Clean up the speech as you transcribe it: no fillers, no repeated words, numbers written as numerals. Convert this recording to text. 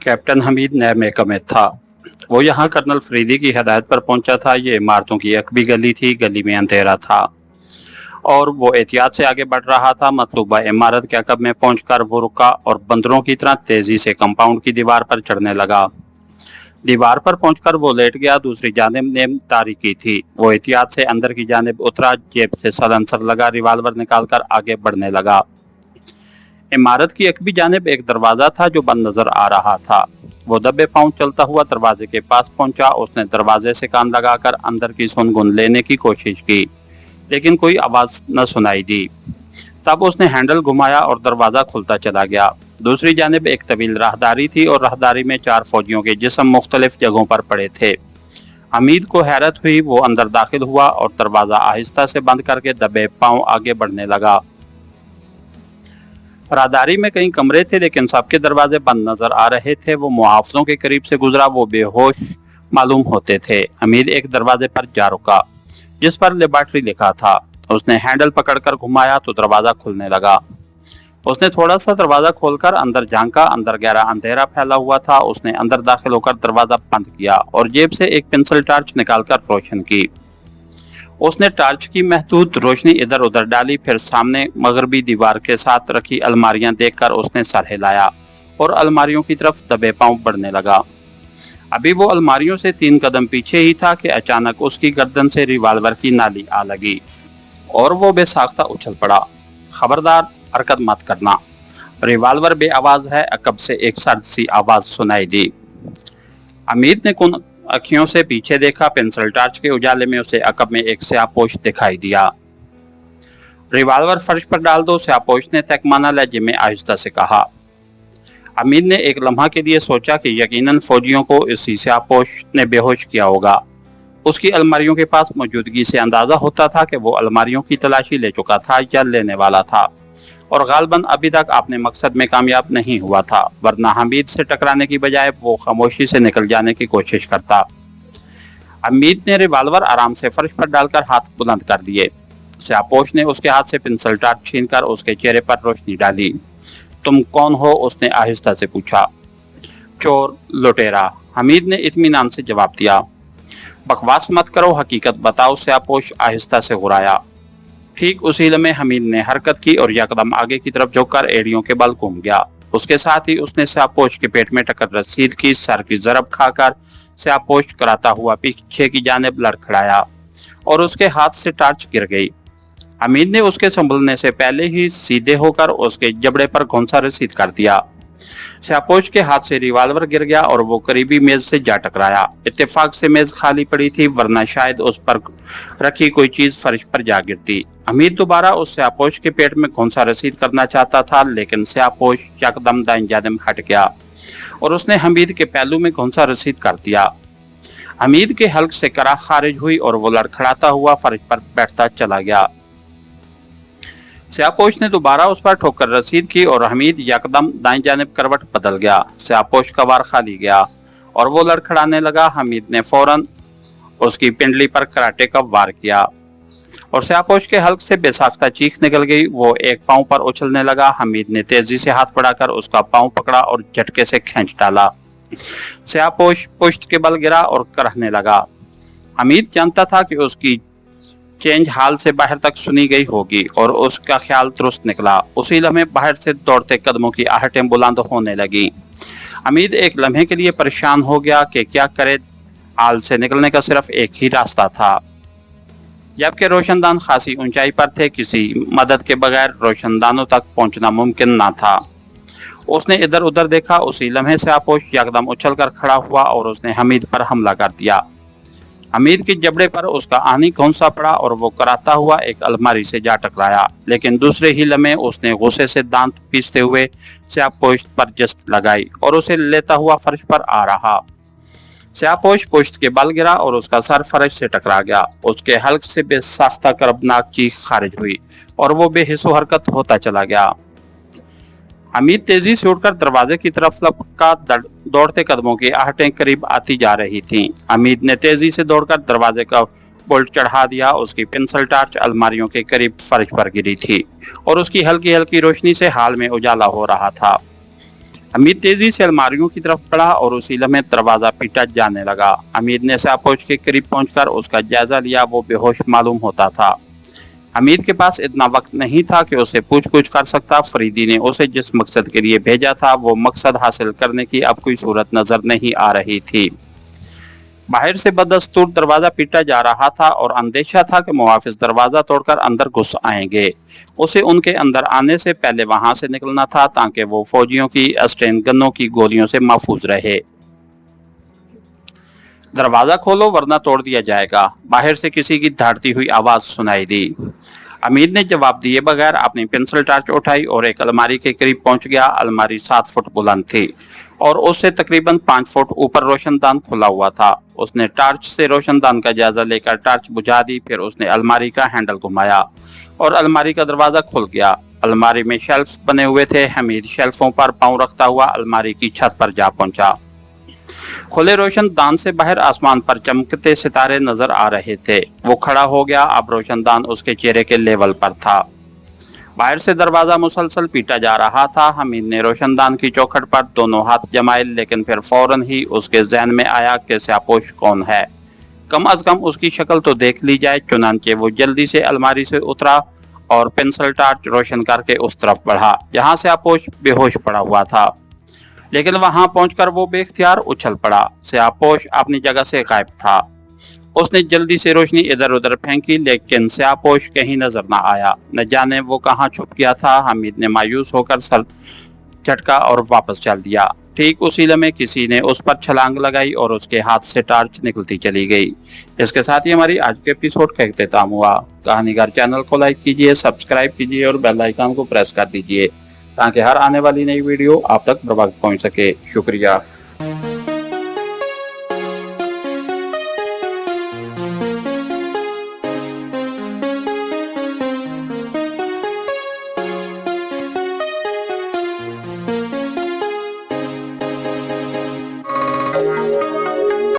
Captain Hamid नए महकमे में था। वो यहाँ कर्नल फरीदी की हिदायत पर पहुंचा था। ये इमारतों की एक भी गली थी, गली में अंधेरा था और वो एहतियात से आगे बढ़ रहा था। मतलूबा इमारत के अकब में पहुंचकर वो रुका और बंदरों की तरह तेजी से कंपाउंड की दीवार पर चढ़ने लगा। दीवार पर पहुंचकर वो लेट गया। दूसरी जानिब नेम तारीकी थी। वो एहतियात से अंदर की जानिब उतरा, जेब से सलंसर लगा, रिवाल्वर निकालकर आगे बढ़ने लगा। इमारत की एक भी जानिब एक दरवाजा था जो बंद नजर आ रहा था। वो दबे पांव चलता हुआ दरवाजे के पास पहुंचा। उसने दरवाजे से कान लगाकर अंदर की सुनगुन लेने की कोशिश की, लेकिन कोई आवाज न सुनाई दी। तब उसने हैंडल घुमाया और दरवाजा खुलता चला गया। दूसरी जानिब एक तवील राहदारी थी और राहदारी में 4 फौजियों के जिस्म मुख्तलिफ जगहों पर पड़े थे। हमीद को हैरत हुई। वो अंदर दाखिल हुआ और दरवाजा आहिस्ता से बंद करके दबे पांव आगे बढ़ने लगा। राहदारी में कई कमरे थे, लेकिन सबके दरवाजे बंद नजर आ रहे थे। वो मुहाफिजों के करीब से गुजरा। वो बेहोश मालूम होते थे। हमीद एक दरवाजे पर जा रुका जिस पर लेबॉर्ट्री लिखा था। उसने हैंडल पकड़कर घुमाया तो दरवाजा खुलने लगा। उसने थोड़ा सा दरवाजा खोलकर अंदर झांका। अंदर गहरा अंधेरा फैला हुआ था। उसने अंदर दाखिल होकर दरवाजा बंद किया और जेब से एक पेंसिल टार्च निकालकर रोशन की। उसने टार्च की महदूद रोशनी इधर उधर डाली। फिर सामने मगरबी दीवार के साथ रखी अलमारियां देखकर उसने सर हिलाया और अलमारियों की तरफ दबे पांव बढ़ने लगा। अभी वो अलमारियों से 3 कदम पीछे ही था कि अचानक उसकी गर्दन से रिवाल्वर की नाली आ लगी और वो बेसाख्ता उछल पड़ा। खबरदार, हरकत मत करना। रिवाल्वर बेआवाज है। अकब से एक सर्द सी आवाज सुनाई दी। हमीद ने कुन अखियों से पीछे देखा। पेंसिल टार्च के उजाले में उसे अकब में एक स्याहपोश दिखाई दिया। रिवाल्वर फर्श पर डाल दो, स्याहपोश ने तकमाना लहजे में आहिस्ता से कहा। हमीद ने एक लम्हा के लिए सोचा कि यकीनन फौजियों को इसी स्याहपोश ने बेहोश किया होगा। उसकी अलमारियों के पास मौजूदगी से अंदाजा होता था कि वो अलमारियों की तलाशी ले चुका था या लेने वाला था और गालबन अभी तक अपने मकसद में कामयाब नहीं हुआ था, वरना हमीद से टकराने की बजाय वो खामोशी से निकल जाने की कोशिश करता। हमीद ने रिवाल्वर आराम से फर्श पर डालकर हाथ बुलंद कर दिए। स्याहपोश ने उसके हाथ से पेंसिल टार्च छीनकर उसके चेहरे पर रोशनी डाली। तुम कौन हो? उसने आहिस्ता से पूछा। चोर, लुटेरा, हमीद ने इत्मीनान से जवाब दिया। बकवास मत करो, हकीकत बताओ, स्याहपोश आहिस्ता से घुराया। ठीक उसी लम्हे हमीद ने हरकत की और यकदम आगे की तरफ झुककर एड़ियों के बल घूम गया। उसके साथ ही उसने स्याहपोश के पेट में टक्कर रसीद की। सर की जरब खाकर स्याहपोश कराता हुआ पीछे की जानिब लड़खड़ाया और उसके हाथ से टार्च गिर गई। हमीद ने उसके संभलने से पहले ही सीधे होकर उसके जबड़े पर घुंसा रसीद कर दिया। स्याहपोश के हाथ से रिवाल्वर गिर गया और वो करीबी मेज से जा टकराया। इत्तेफाक से मेज खाली पड़ी थी, वरना शायद उस पर रखी कोई चीज फर्श पर जा गिरती। हमीद दोबारा उस स्याहपोश के पेट में घुंसा रसीद करना चाहता था, लेकिन स्याहपोश यकदम दाईं जानिब हट गया और उसने हमीद के पहलू में घुंसा रसीद कर दिया। हमीद के हल्क से करा खारिज हुई और वो लड़खड़ाता हुआ फर्श पर बैठता चला गया। स्याहपोश ने दोबारा उस पर ठोकर रसीद की और हमीद यकदम दाईं जानिब करवट बदल गया। स्याहपोश का वार खाली गया और वो लड़खड़ाने लगा। हमीद ने फौरन उसकी पिंडली पर कराटे का वार किया और स्याहपोश के हल्क से बेसाख्ता चीख निकल गई। वो एक पांव पर उछलने लगा। हमीद ने तेजी से हाथ बढ़ाकर उसका पांव पकड़ा और झटके से खींच डाला। स्याहपोश पुश्त के बल गिरा और करहने लगा। हमीद जानता था कि उसकी चेंज हाल से बाहर तक सुनी गई होगी और उसका ख्याल दुरुस्त निकला। उसी लम्हे बाहर से दौड़ते कदमों की आहटें बुलंद होने लगी। हमीद एक लम्हे के लिए परेशान हो गया कि क्या करे। हाल से निकलने का सिर्फ एक ही रास्ता था, जबकि रोशनदान खासी ऊंचाई पर थे। किसी मदद के बगैर रोशनदानों तक पहुंचना मुमकिन न था। उसने इधर उधर देखा। उसी लम्हे स्याहपोश यकदम उछलकर खड़ा हुआ और उसने हमीद पर हमला कर दिया। हमीद के जबड़े पर उसका आनी घुंसा पड़ा और वो कराता हुआ एक अलमारी से जा टकराया, लेकिन दूसरे ही लम्हे उसने गुस्से से दांत पीसते हुए स्याहपोश पर जस्त लगाई और उसे लेता हुआ फर्श पर आ रहा। स्याहपोश पुश्त के बल गिरा और उसका सर फर्श से टकरा गया। उसके हल्क से बेसाख्ता करबनाक चीख खारिज हुई और वो बेहिस्सो हरकत होता चला गया। हमीद तेजी से उठकर दरवाजे की तरफ लपका। दौड़ते कदमों की आहटें करीब आती जा रही थीं। हमीद ने तेजी से दौड़कर दरवाजे का बोल्ट चढ़ा दिया। उसकी पेंसिल टार्च अलमारियों के करीब फर्श पर गिरी थी और उसकी हल्की हल्की रोशनी से हाल में उजाला हो रहा था। हमीद तेजी से अलमारियों की तरफ बढ़ा और उसी लम्हे दरवाजा पीटा जाने लगा। हमीद ने शाहपोश के करीब पहुंचकर उसका जायजा लिया। वो बेहोश मालूम होता था। हमीद के पास इतना वक्त नहीं था कि उसे पूछ कुछ कर सकता। फरीदी ने उसे जिस मकसद के लिए भेजा था वो मकसद हासिल करने की अब कोई सूरत नजर नहीं आ रही थी। बाहर से बदस्तूर दरवाजा पीटा जा रहा था और अंदेशा था कि मुहाफिज दरवाजा तोड़कर अंदर घुस आएंगे। उसे उनके अंदर आने से पहले वहां से निकलना था ताकि वो फौजियों की अस्टेन गनों की गोलियों से महफूज रहे। दरवाजा खोलो वरना तोड़ दिया जाएगा, बाहर से किसी की धाड़ती हुई आवाज सुनाई दी। हमीद ने जवाब दिए बगैर अपनी पेंसिल टार्च उठाई और एक अलमारी के करीब पहुंच गया। अलमारी 7 फुट बुलंद थी और उससे तकरीबन 5 फुट ऊपर रोशनदान खुला हुआ था। उसने टार्च से रोशनदान का जायजा लेकर टार्च बुझा दी। फिर उसने अलमारी का हैंडल घुमाया और अलमारी का दरवाजा खुल गया। अलमारी में शेल्फ बने हुए थे। हमीद शेल्फों पर पांव रखता हुआ अलमारी की छत पर जा पहुंचा। खुले रोशनदान से बाहर आसमान पर चमकते सितारे नजर आ रहे थे। वो खड़ा हो गया। अब रोशनदान उसके चेहरे के लेवल पर था। बाहर से दरवाजा मुसलसल पीटा जा रहा था। हमीद ने रोशनदान की चौखट पर दोनों हाथ जमाए, लेकिन फिर फौरन ही उसके ज़हन में आया कि शाहपोश कौन है। कम अज कम उसकी शक्ल तो देख ली जाए। चुनांचे वो जल्दी से अलमारी से उतरा और पेंसिल टार्च रोशन करके उस तरफ बढ़ा जहां शाहपोश बेहोश पड़ा हुआ था। लेकिन वहां पहुंचकर वो बेख्तियार उछल पड़ा। शाहपोश अपनी जगह से गायब था। उसने जल्दी से रोशनी इधर उधर फेंकी, लेकिन शाहपोश कहीं नजर न आया। न जाने वो कहाँ छुप गया था। हमीद ने मायूस होकर सर झटका और वापस चल दिया। ठीक उसी लम्हे किसी ने उस पर छलांग लगाई और उसके हाथ से टार्च निकलती चली गई। इसके साथ ही हमारी आज के एपिसोड का इख्तिताम हुआ। कहानीगर चैनल को लाइक कीजिए, सब्सक्राइब कीजिए और बेल आइकन को प्रेस कर दीजिए ताकि हर आने वाली नई वीडियो आप तक बर वक्त पहुंच सके। शुक्रिया।